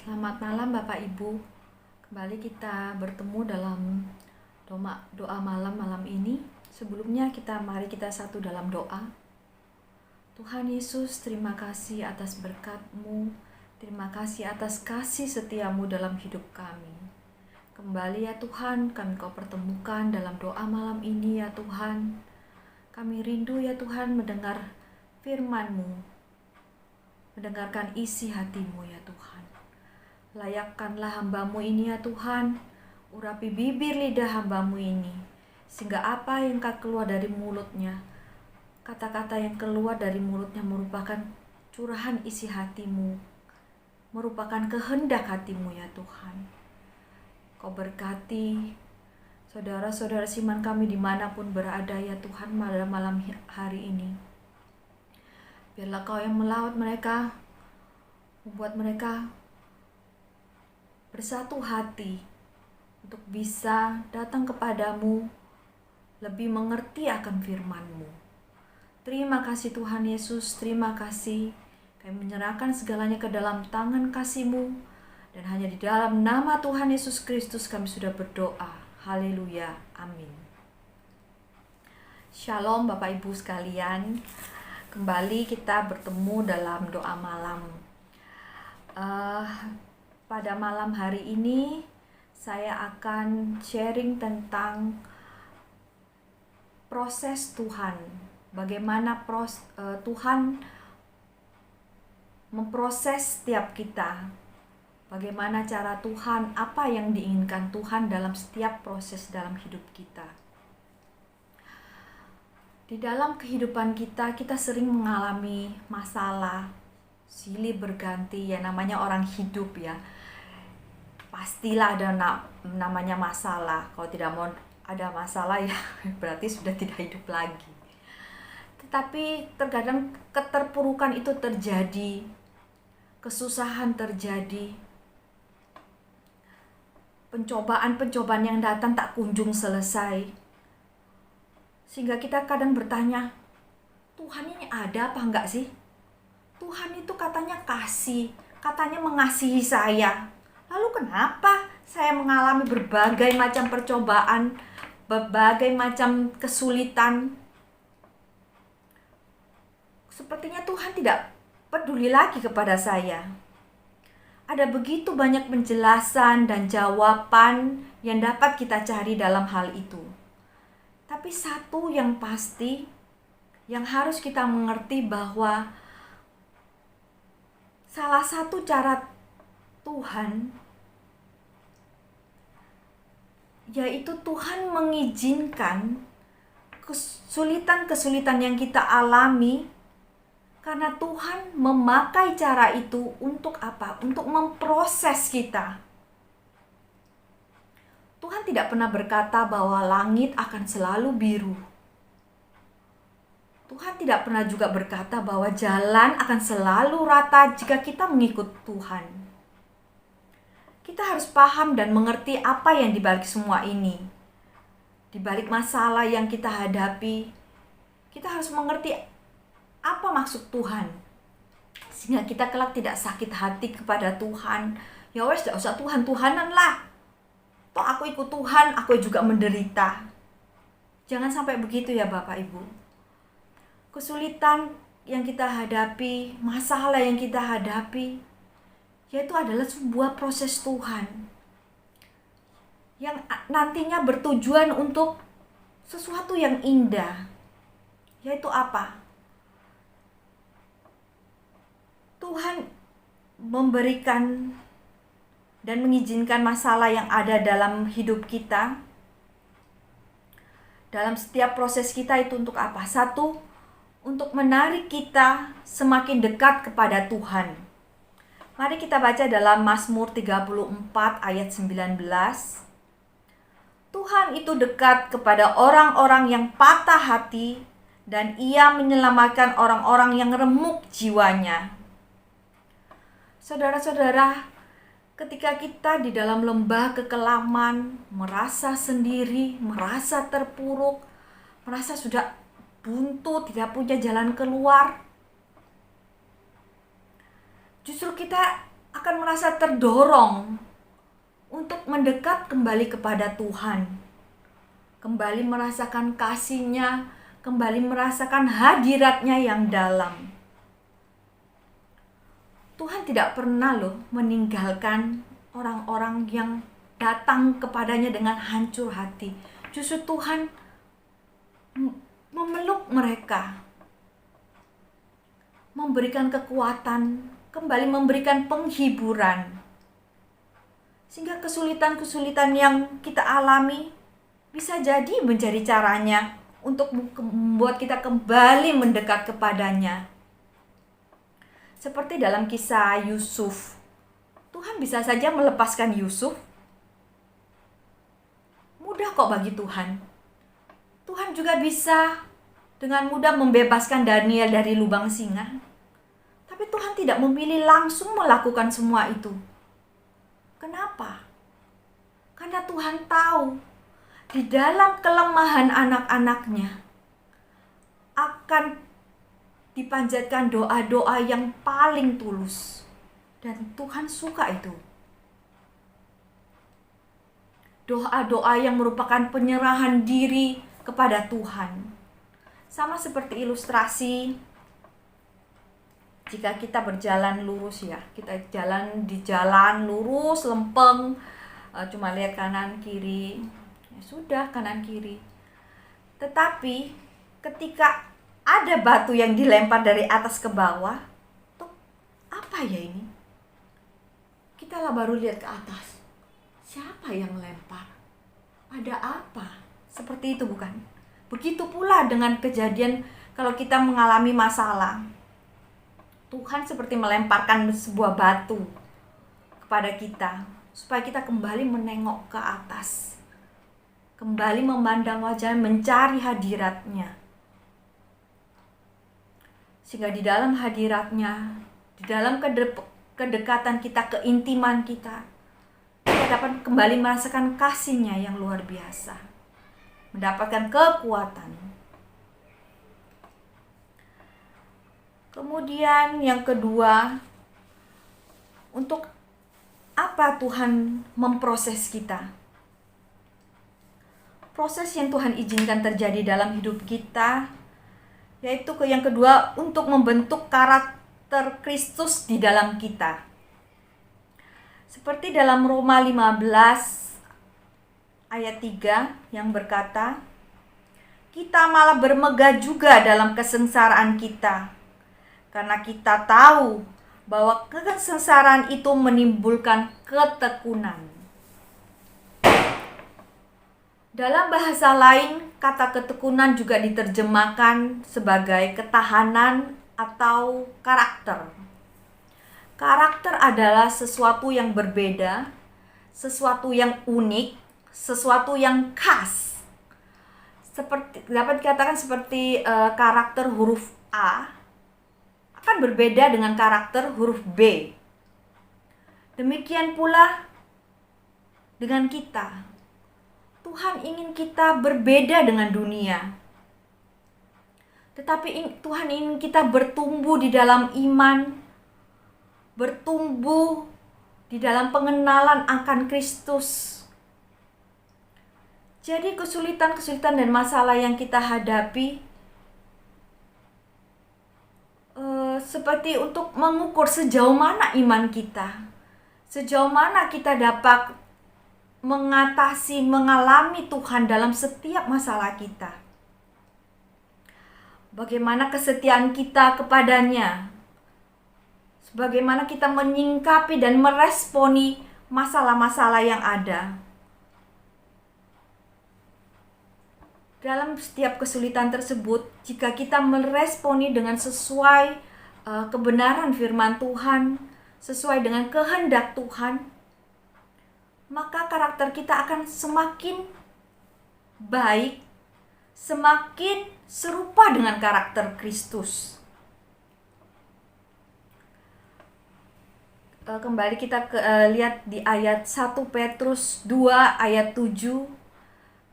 Selamat malam Bapak Ibu. Kembali kita bertemu dalam doa malam ini. Sebelumnya mari kita satu dalam doa. Tuhan Yesus, terima kasih atas berkat-Mu. Terima kasih atas kasih setia-Mu dalam hidup kami. Kembali ya Tuhan, kami Kau pertemukan dalam doa malam ini ya Tuhan. Kami rindu ya Tuhan mendengar firman-Mu, mendengarkan isi hati-Mu ya Tuhan. Layakkanlah hamba-Mu ini ya Tuhan, urapi bibir lidah hamba-Mu ini, sehingga apa yang keluar dari mulutnya, kata-kata yang keluar dari mulutnya merupakan curahan isi hati-Mu, merupakan kehendak hati-Mu ya Tuhan. Kau berkati saudara-saudara siman kami dimanapun berada ya Tuhan malam hari ini. Biarlah Kau yang melawat mereka, membuat mereka bersatu hati untuk bisa datang kepadamu, lebih mengerti akan firman-Mu. Terima kasih Tuhan Yesus, terima kasih. Kami menyerahkan segalanya ke dalam tangan kasih-Mu, dan hanya di dalam nama Tuhan Yesus Kristus kami sudah berdoa. Haleluya, amin. Shalom Bapak Ibu sekalian. Kembali kita bertemu dalam doa malam. Pada malam hari ini saya akan sharing tentang proses Tuhan. Bagaimana Tuhan memproses setiap kita. Bagaimana cara Tuhan, apa yang diinginkan Tuhan dalam setiap proses dalam hidup kita. Di dalam kehidupan kita sering mengalami masalah, silih berganti, ya namanya orang hidup ya. Pastilah ada namanya masalah. Kalau tidak mau ada masalah ya berarti sudah tidak hidup lagi. Tetapi terkadang keterpurukan itu terjadi, kesusahan terjadi, pencobaan yang datang tak kunjung selesai. Sehingga kita kadang bertanya, Tuhan ini ada apa enggak sih? Tuhan itu katanya kasih, katanya mengasihi saya. Lalu kenapa saya mengalami berbagai macam percobaan, berbagai macam kesulitan? Sepertinya Tuhan tidak peduli lagi kepada saya. Ada begitu banyak penjelasan dan jawaban yang dapat kita cari dalam hal itu. Tapi satu yang pasti, yang harus kita mengerti bahwa salah satu cara Tuhan, yaitu Tuhan mengizinkan kesulitan-kesulitan yang kita alami, karena Tuhan memakai cara itu untuk apa? Untuk memproses kita. Tuhan tidak pernah berkata bahwa langit akan selalu biru. Tuhan tidak pernah juga berkata bahwa jalan akan selalu rata jika kita mengikut Tuhan. Kita harus paham dan mengerti apa yang dibalik semua ini. Di balik masalah yang kita hadapi, kita harus mengerti apa maksud Tuhan. Sehingga kita kelak tidak sakit hati kepada Tuhan. Ya wes, tidak usah Tuhan-Tuhanan lah. Toh aku ikut Tuhan, aku juga menderita. Jangan sampai begitu ya Bapak Ibu. Kesulitan yang kita hadapi, masalah yang kita hadapi, yaitu adalah sebuah proses Tuhan yang nantinya bertujuan untuk sesuatu yang indah. Yaitu apa? Tuhan memberikan dan mengizinkan masalah yang ada dalam hidup kita, dalam setiap proses kita itu untuk apa? Satu, untuk menarik kita semakin dekat kepada Tuhan. Mari kita baca dalam Mazmur 34 ayat 19. Tuhan itu dekat kepada orang-orang yang patah hati, dan Ia menyelamatkan orang-orang yang remuk jiwanya. Saudara-saudara, ketika kita di dalam lembah kekelaman, merasa sendiri, merasa terpuruk, merasa sudah buntu, tidak punya jalan keluar, justru kita akan merasa terdorong untuk mendekat kembali kepada Tuhan, kembali merasakan kasih-Nya, kembali merasakan hadirat-Nya yang dalam. Tuhan tidak pernah meninggalkan orang-orang yang datang kepadanya dengan hancur hati. Justru Tuhan memeluk mereka, memberikan kekuatan, kembali memberikan penghiburan. Sehingga kesulitan-kesulitan yang kita alami bisa jadi menjadi caranya untuk membuat kita kembali mendekat kepadanya. Seperti dalam kisah Yusuf, Tuhan bisa saja melepaskan Yusuf. Mudah kok bagi Tuhan. Tuhan juga bisa dengan mudah membebaskan Daniel dari lubang singa. Tapi Tuhan tidak memilih langsung melakukan semua itu. Kenapa? Karena Tuhan tahu di dalam kelemahan anak-anaknya akan dipanjatkan doa-doa yang paling tulus. Dan Tuhan suka itu. Doa-doa yang merupakan penyerahan diri kepada Tuhan. Sama seperti ilustrasi jika kita berjalan lurus kita jalan di jalan lurus, lempeng, cuma lihat kanan kiri, ya sudah kanan kiri. Tetapi ketika ada batu yang dilempar dari atas ke bawah, tuh apa ya ini? Kita baru lihat ke atas. Siapa yang lempar? Ada apa? Seperti itu bukan? Begitu pula dengan kejadian kalau kita mengalami masalah. Tuhan seperti melemparkan sebuah batu kepada kita supaya kita kembali menengok ke atas, kembali memandang wajah, mencari hadirat-Nya. Sehingga di dalam hadirat-Nya, di dalam kedekatan kita, keintiman kita dapat kembali merasakan kasih-Nya yang luar biasa, mendapatkan kekuatan. Kemudian yang kedua, untuk apa Tuhan memproses kita? Proses yang Tuhan izinkan terjadi dalam hidup kita, yaitu yang kedua, untuk membentuk karakter Kristus di dalam kita. Seperti dalam Roma 15 ayat 3 yang berkata, kita malah bermegah juga dalam kesengsaraan kita, karena kita tahu bahwa kesengsaraan itu menimbulkan ketekunan. Dalam bahasa lain, kata ketekunan juga diterjemahkan sebagai ketahanan atau karakter. Karakter adalah sesuatu yang berbeda, sesuatu yang unik, sesuatu yang khas. Seperti dapat dikatakan seperti karakter huruf A akan berbeda dengan karakter huruf B. Demikian pula dengan kita. Tuhan ingin kita berbeda dengan dunia. Tetapi Tuhan ingin kita bertumbuh di dalam iman, bertumbuh di dalam pengenalan akan Kristus. Jadi kesulitan-kesulitan dan masalah yang kita hadapi seperti untuk mengukur sejauh mana iman kita, sejauh mana kita dapat mengatasi, mengalami Tuhan dalam setiap masalah kita. Bagaimana kesetiaan kita kepadanya, bagaimana kita menyingkapi dan meresponi masalah-masalah yang ada. Dalam setiap kesulitan tersebut, jika kita meresponi dengan sesuai kebenaran firman Tuhan, sesuai dengan kehendak Tuhan, maka karakter kita akan semakin baik, semakin serupa dengan karakter Kristus. Kembali kita lihat di ayat 1 Petrus 2 ayat 7.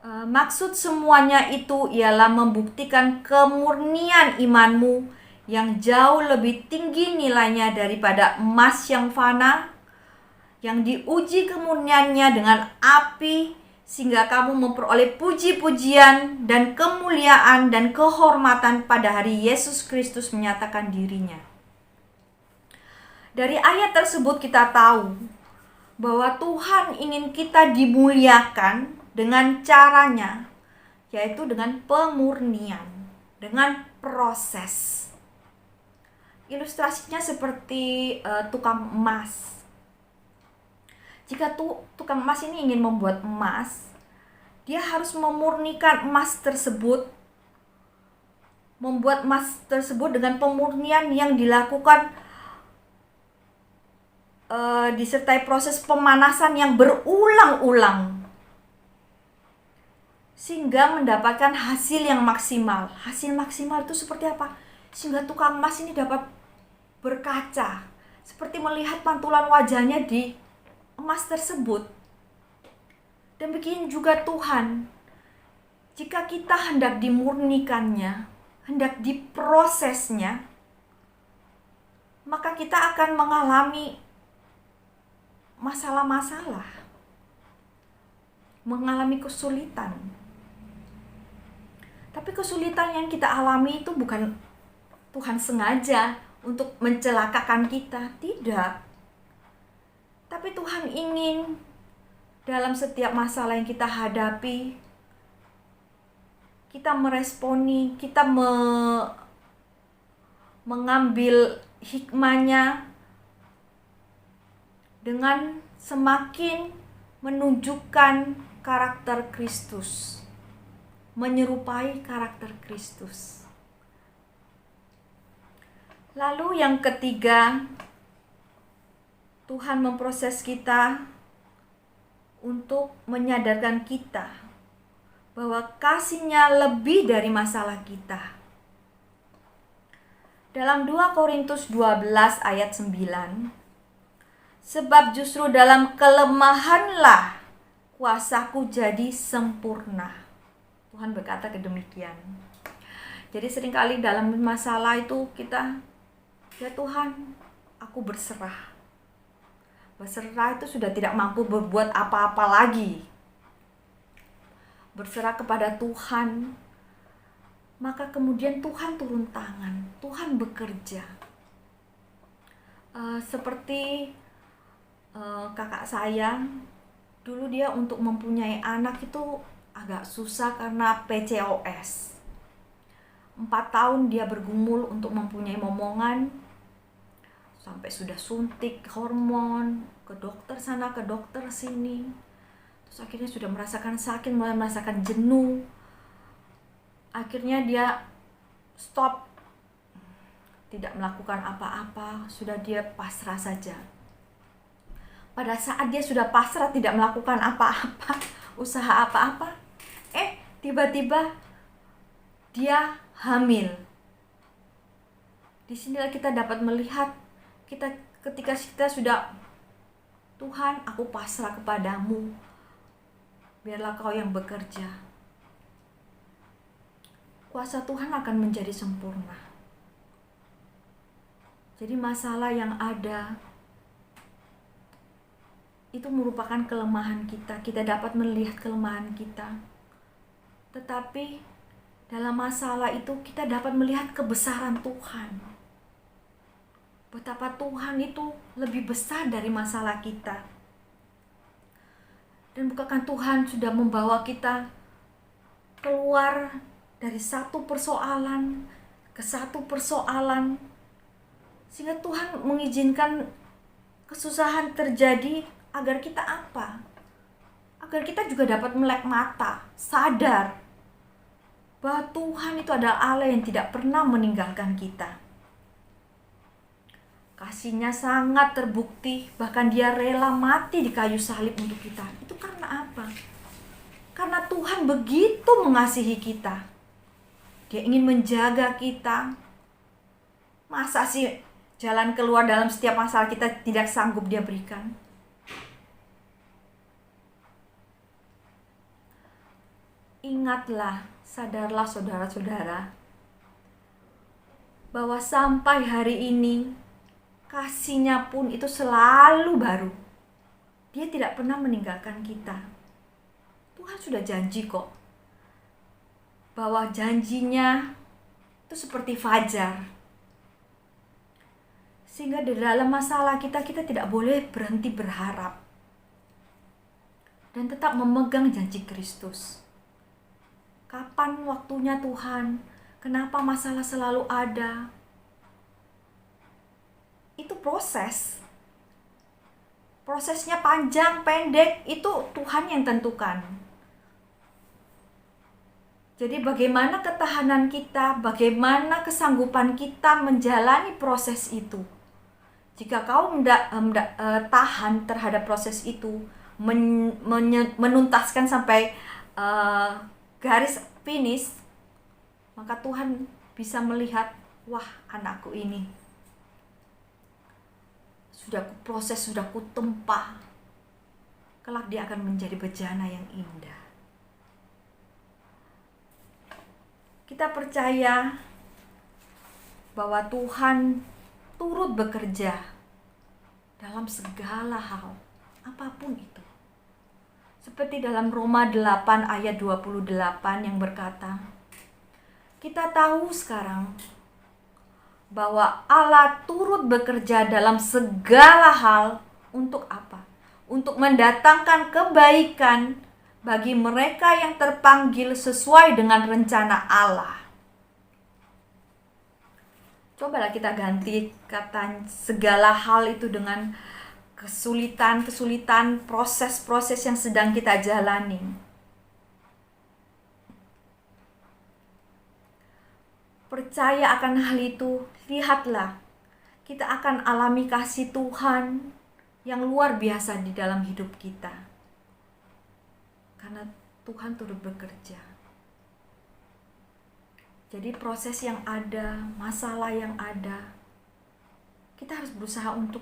Maksud semuanya itu ialah membuktikan kemurnian imanmu yang jauh lebih tinggi nilainya daripada emas yang fana, yang diuji kemurniannya dengan api, sehingga kamu memperoleh puji-pujian dan kemuliaan dan kehormatan pada hari Yesus Kristus menyatakan dirinya. Dari ayat tersebut kita tahu bahwa Tuhan ingin kita dimuliakan dengan caranya, yaitu dengan pemurnian, dengan proses. Ilustrasinya seperti tukang emas. Jika tukang emas ini ingin membuat emas, dia harus memurnikan emas tersebut, membuat emas tersebut dengan pemurnian yang dilakukan disertai proses pemanasan yang berulang-ulang, sehingga mendapatkan hasil yang maksimal. Hasil maksimal itu seperti apa? Sehingga tukang emas ini dapat berkaca, seperti melihat pantulan wajahnya di emas tersebut. Demikian juga Tuhan, jika kita hendak dimurnikannya, hendak diprosesnya, maka kita akan mengalami masalah-masalah, mengalami kesulitan. Tapi kesulitan yang kita alami itu bukan Tuhan sengaja untuk mencelakakan kita, tidak. Tapi Tuhan ingin dalam setiap masalah yang kita hadapi, kita meresponi, kita mengambil hikmahnya dengan semakin menunjukkan karakter Kristus, menyerupai karakter Kristus. Lalu yang ketiga, Tuhan memproses kita untuk menyadarkan kita bahwa kasih-Nya lebih dari masalah kita. Dalam 2 Korintus 12 ayat 9, sebab justru dalam kelemahanlah kuasaku jadi sempurna. Tuhan berkata demikian. Jadi seringkali dalam masalah itu kita, ya Tuhan, aku berserah. Berserah itu sudah tidak mampu berbuat apa-apa lagi. Berserah kepada Tuhan. Maka kemudian Tuhan turun tangan. Tuhan bekerja. Seperti kakak saya. Dulu dia untuk mempunyai anak itu agak susah karena PCOS. 4 tahun dia bergumul untuk mempunyai momongan. Sampai sudah suntik hormon, ke dokter sana, ke dokter sini. Terus akhirnya sudah merasakan sakit, mulai merasakan jenuh. Akhirnya dia stop, tidak melakukan apa-apa, sudah dia pasrah saja. Pada saat dia sudah pasrah, tidak melakukan apa-apa, usaha apa-apa, tiba-tiba dia hamil. Di sinilah kita dapat melihat ketika kita sudah, Tuhan, aku pasrah kepadamu, biarlah Kau yang bekerja. Kuasa Tuhan akan menjadi sempurna. Jadi masalah yang ada itu merupakan kelemahan kita. Kita dapat melihat kelemahan kita. Tetapi dalam masalah itu kita dapat melihat kebesaran Tuhan. Betapa Tuhan itu lebih besar dari masalah kita. Dan bukankah Tuhan sudah membawa kita keluar dari satu persoalan ke satu persoalan, sehingga Tuhan mengizinkan kesusahan terjadi agar kita apa? Agar kita juga dapat melek mata, sadar bahwa Tuhan itu adalah Allah yang tidak pernah meninggalkan kita. Kasih-Nya sangat terbukti, bahkan Dia rela mati di kayu salib untuk kita. Itu karena apa? Karena Tuhan begitu mengasihi kita. Dia ingin menjaga kita. Masa sih jalan keluar dalam setiap masalah kita tidak sanggup Dia berikan? Ingatlah, sadarlah saudara-saudara, bahwa sampai hari ini kasih-Nya pun itu selalu baru. Dia tidak pernah meninggalkan kita. Tuhan sudah janji kok, bahwa janjinya itu seperti fajar. Sehingga di dalam masalah kita tidak boleh berhenti berharap. Dan tetap memegang janji Kristus. Kapan waktunya Tuhan? Kenapa masalah selalu ada? Itu proses. Prosesnya panjang, pendek, itu Tuhan yang tentukan. Jadi bagaimana ketahanan kita, bagaimana kesanggupan kita menjalani proses itu. Jika kau tahan terhadap proses itu, menuntaskan sampai garis finish, maka Tuhan bisa melihat, wah, anakku ini sudah kuproses, sudah kutempa. Kelak dia akan menjadi bejana yang indah. Kita percaya bahwa Tuhan turut bekerja dalam segala hal, apapun itu. Seperti dalam Roma 8 ayat 28 yang berkata, kita tahu sekarang bahwa Allah turut bekerja dalam segala hal untuk apa? Untuk mendatangkan kebaikan bagi mereka yang terpanggil sesuai dengan rencana Allah. Cobalah kita ganti kata segala hal itu dengan kesulitan, proses-proses yang sedang kita jalani. Percaya akan hal itu, lihatlah, kita akan alami kasih Tuhan yang luar biasa di dalam hidup kita. Karena Tuhan turut bekerja. Jadi proses yang ada, masalah yang ada, kita harus berusaha untuk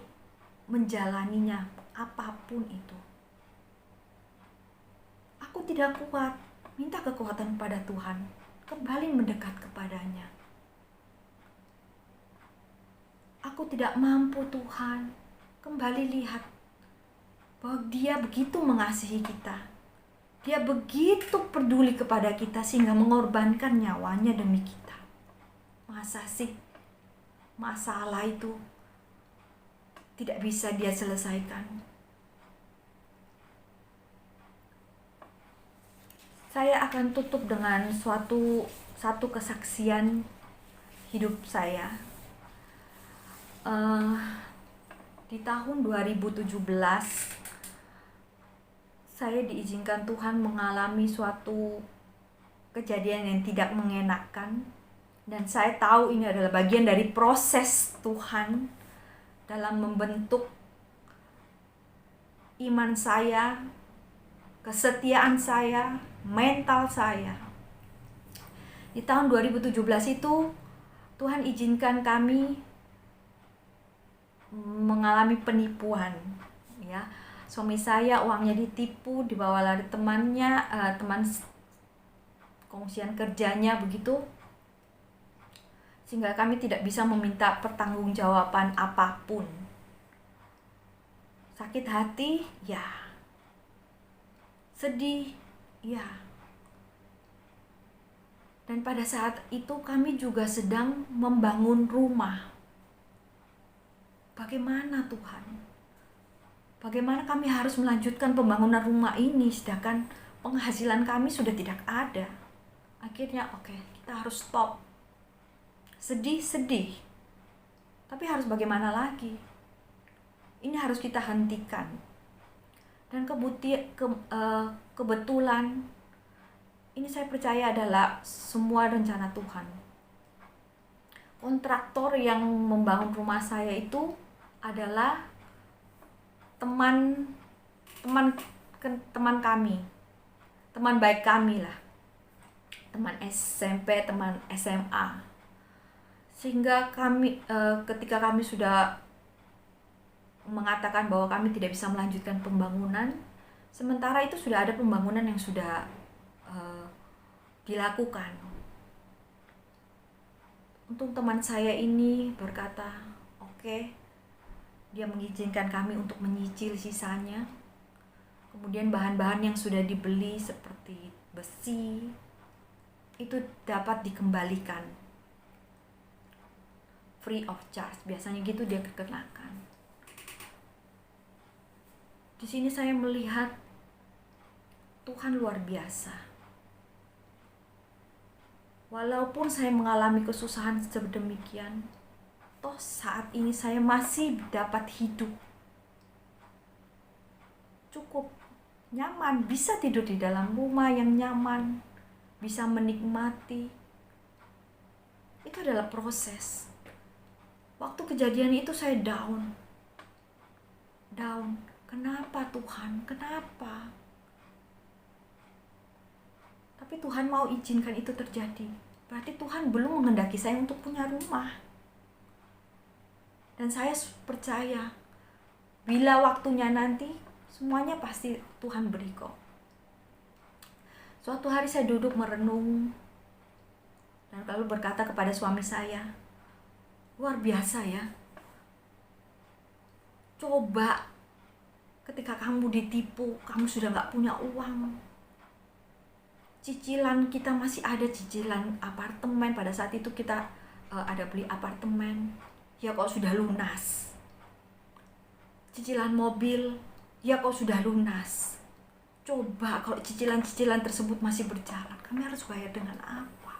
menjalaninya, apapun itu. Aku tidak kuat, minta kekuatan pada Tuhan, kembali mendekat kepadanya. Aku tidak mampu Tuhan, kembali lihat bahwa Dia begitu mengasihi kita. Dia begitu peduli kepada kita sehingga mengorbankan nyawanya demi kita. Masa sih masalah itu tidak bisa Dia selesaikan? Saya akan tutup dengan satu kesaksian hidup saya. Di tahun 2017 saya diizinkan Tuhan mengalami suatu kejadian yang tidak mengenakan, dan saya tahu ini adalah bagian dari proses Tuhan dalam membentuk iman saya, kesetiaan saya, mental saya. Di tahun 2017 itu Tuhan izinkan kami mengalami penipuan, ya. Suami saya uangnya ditipu, dibawa lari temannya, teman kongsian kerjanya begitu, sehingga kami tidak bisa meminta pertanggungjawaban apapun. Sakit hati, ya. Sedih, ya. Dan pada saat itu kami juga sedang membangun rumah. Bagaimana Tuhan? Bagaimana kami harus melanjutkan pembangunan rumah ini sedangkan penghasilan kami sudah tidak ada? Akhirnya kita harus stop. Sedih. Tapi harus bagaimana lagi? Ini harus kita hentikan. Dan kebetulan ini saya percaya adalah semua rencana Tuhan. Kontraktor yang membangun rumah saya itu adalah teman kami, teman baik kami lah, teman SMP, teman SMA. Sehingga kami ketika kami sudah mengatakan bahwa kami tidak bisa melanjutkan pembangunan, sementara itu sudah ada pembangunan yang sudah dilakukan. Untung teman saya ini berkata, dia mengizinkan kami untuk menyicil sisanya. Kemudian bahan-bahan yang sudah dibeli seperti besi itu dapat dikembalikan free of charge. Biasanya gitu dia kenakan. Di sini saya melihat Tuhan luar biasa. Walaupun saya mengalami kesusahan sedemikian, toh saat ini saya masih dapat hidup. Cukup nyaman, bisa tidur di dalam rumah yang nyaman, bisa menikmati. Itu adalah proses. Waktu kejadian itu saya down. Kenapa Tuhan? Kenapa? Tapi Tuhan mau izinkan itu terjadi. Berarti Tuhan belum menghendaki saya untuk punya rumah. Dan saya percaya, bila waktunya nanti, semuanya pasti Tuhan beri kok. Suatu hari saya duduk merenung, dan lalu berkata kepada suami saya, luar biasa ya. Coba ketika kamu ditipu, kamu sudah gak punya uang. Cicilan kita masih ada, cicilan apartemen. Pada saat itu kita ada beli apartemen. Ya kok sudah lunas. Cicilan mobil, ya kok sudah lunas. Coba kalau cicilan-cicilan tersebut masih berjalan, kami harus bayar dengan apa?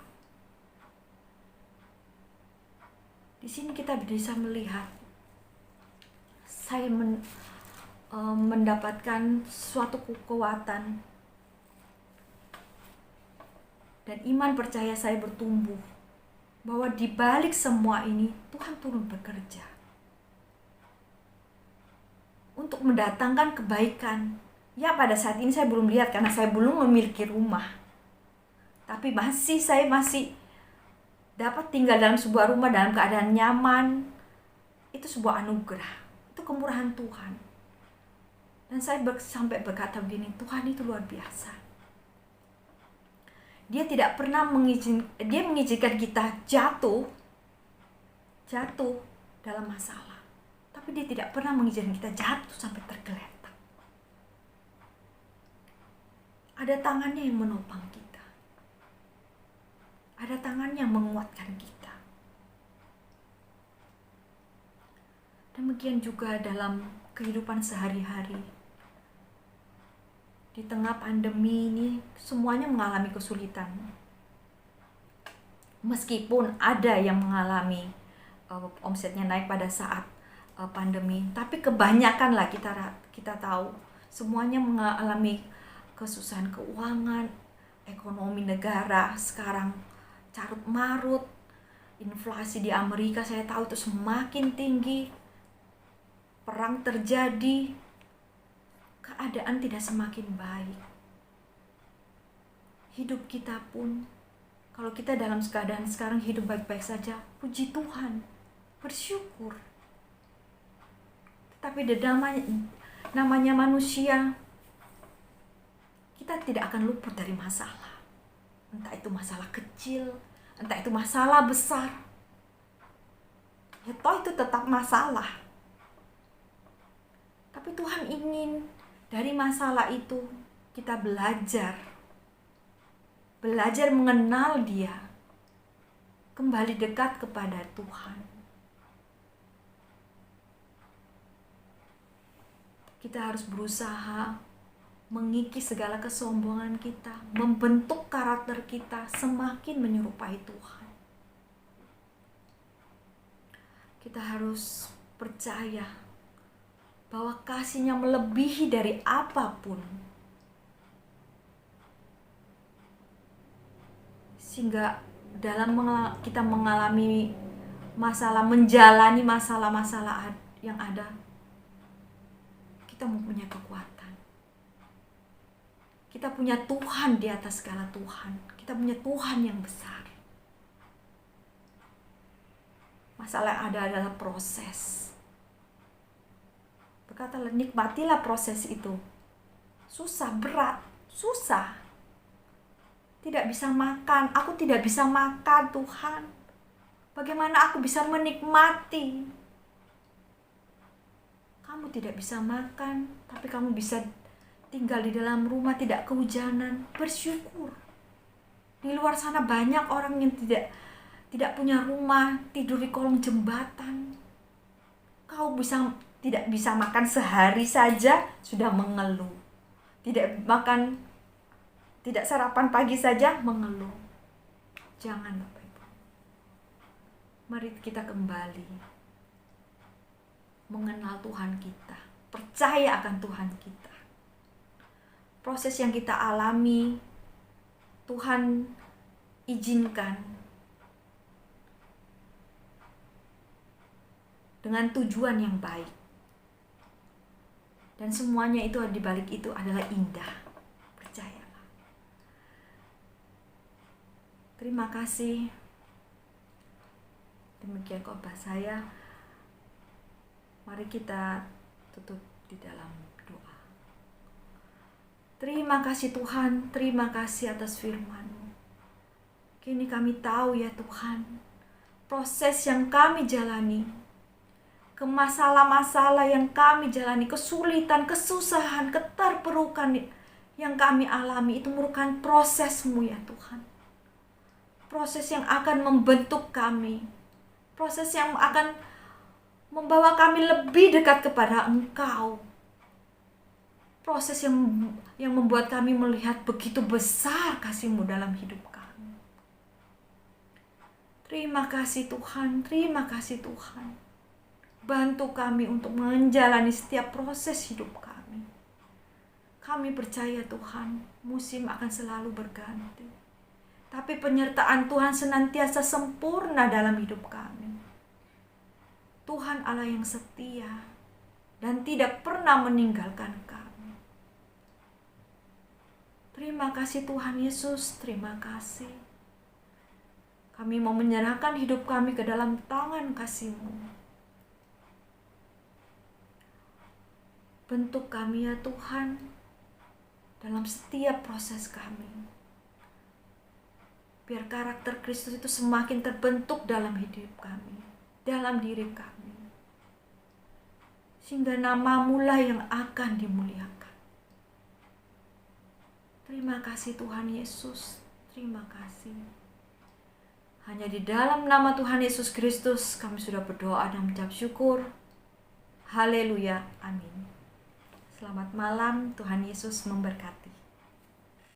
Di sini kita bisa melihat saya mendapatkan suatu kekuatan dan iman percaya saya bertumbuh bahwa di balik semua ini Tuhan turun bekerja untuk mendatangkan kebaikan. Ya pada saat ini saya belum lihat karena saya belum memiliki rumah, tapi saya masih dapat tinggal dalam sebuah rumah dalam keadaan nyaman. Itu sebuah anugerah, itu kemurahan Tuhan. Dan saya sampai berkata begini, Tuhan itu luar biasa. Dia tidak pernah mengizinkan kita jatuh dalam masalah. Tapi dia tidak pernah mengizinkan kita jatuh sampai tergeletak. Ada tangannya yang menopang kita. Ada tangannya yang menguatkan kita. Demikian juga dalam kehidupan sehari-hari. Di tengah pandemi ini semuanya mengalami kesulitan. Meskipun ada yang mengalami omsetnya naik pada saat pandemi, tapi kebanyakan lah kita tahu semuanya mengalami kesusahan keuangan, ekonomi negara sekarang carut marut. Inflasi di Amerika saya tahu itu semakin tinggi. Perang terjadi. Keadaan tidak semakin baik. Hidup kita pun, kalau kita dalam keadaan sekarang hidup baik-baik saja, puji Tuhan, bersyukur. Tetapi namanya manusia, kita tidak akan luput dari masalah. Entah itu masalah kecil, entah itu masalah besar. Ya toh itu tetap masalah. Tapi Tuhan ingin dari masalah itu kita belajar mengenal Dia, kembali dekat kepada Tuhan. Kita harus berusaha mengikis segala kesombongan kita, membentuk karakter kita semakin menyerupai Tuhan. Kita harus percaya bahwa kasih-Nya melebihi dari apapun. Sehingga dalam kita mengalami masalah, menjalani masalah-masalah yang ada, kita mempunyai kekuatan. Kita punya Tuhan di atas segala Tuhan. Kita punya Tuhan yang besar. Masalah yang ada adalah proses. Berkatalah, nikmatilah proses itu. Susah, berat, susah. Tidak bisa makan, aku tidak bisa makan Tuhan. Bagaimana aku bisa menikmati? Kamu tidak bisa makan, tapi kamu bisa tinggal di dalam rumah tidak kehujanan, bersyukur. Di luar sana banyak orang yang tidak punya rumah, tidur di kolong jembatan. Kau tidak bisa makan sehari saja sudah mengeluh. Tidak sarapan pagi saja mengeluh. Jangan, Bapak Ibu. Mari kita kembali mengenal Tuhan kita, percaya akan Tuhan kita. Proses yang kita alami, Tuhan izinkan dengan tujuan yang baik. Dan semuanya itu di balik itu adalah indah. Percayalah. Terima kasih. Demikian khotbah saya. Mari kita tutup di dalam doa. Terima kasih Tuhan, terima kasih atas firman-Mu. Kini kami tahu ya Tuhan, proses yang kami jalani, masalah-masalah yang kami jalani, kesulitan, kesusahan, keterpurukan yang kami alami itu merupakan proses-Mu ya Tuhan. Proses yang akan membentuk kami, proses yang akan membawa kami lebih dekat kepada Engkau. Proses yang membuat kami melihat begitu besar kasih-Mu dalam hidup kami. Terima kasih Tuhan, terima kasih Tuhan. Bantu kami untuk menjalani setiap proses hidup kami. Kami percaya Tuhan, musim akan selalu berganti. Tapi penyertaan Tuhan senantiasa sempurna dalam hidup kami. Tuhan Allah yang setia dan tidak pernah meninggalkan kami. Terima kasih Tuhan Yesus, terima kasih. Kami mau menyerahkan hidup kami ke dalam tangan kasih-Mu. Bentuk kami ya Tuhan dalam setiap proses kami. Biar karakter Kristus itu semakin terbentuk dalam hidup kami, dalam diri kami. Sehingga nama-Mu lah yang akan dimuliakan. Terima kasih Tuhan Yesus, terima kasih. Hanya di dalam nama Tuhan Yesus Kristus kami sudah berdoa dan mengucap syukur. Haleluya, amin. Selamat malam, Tuhan Yesus memberkati.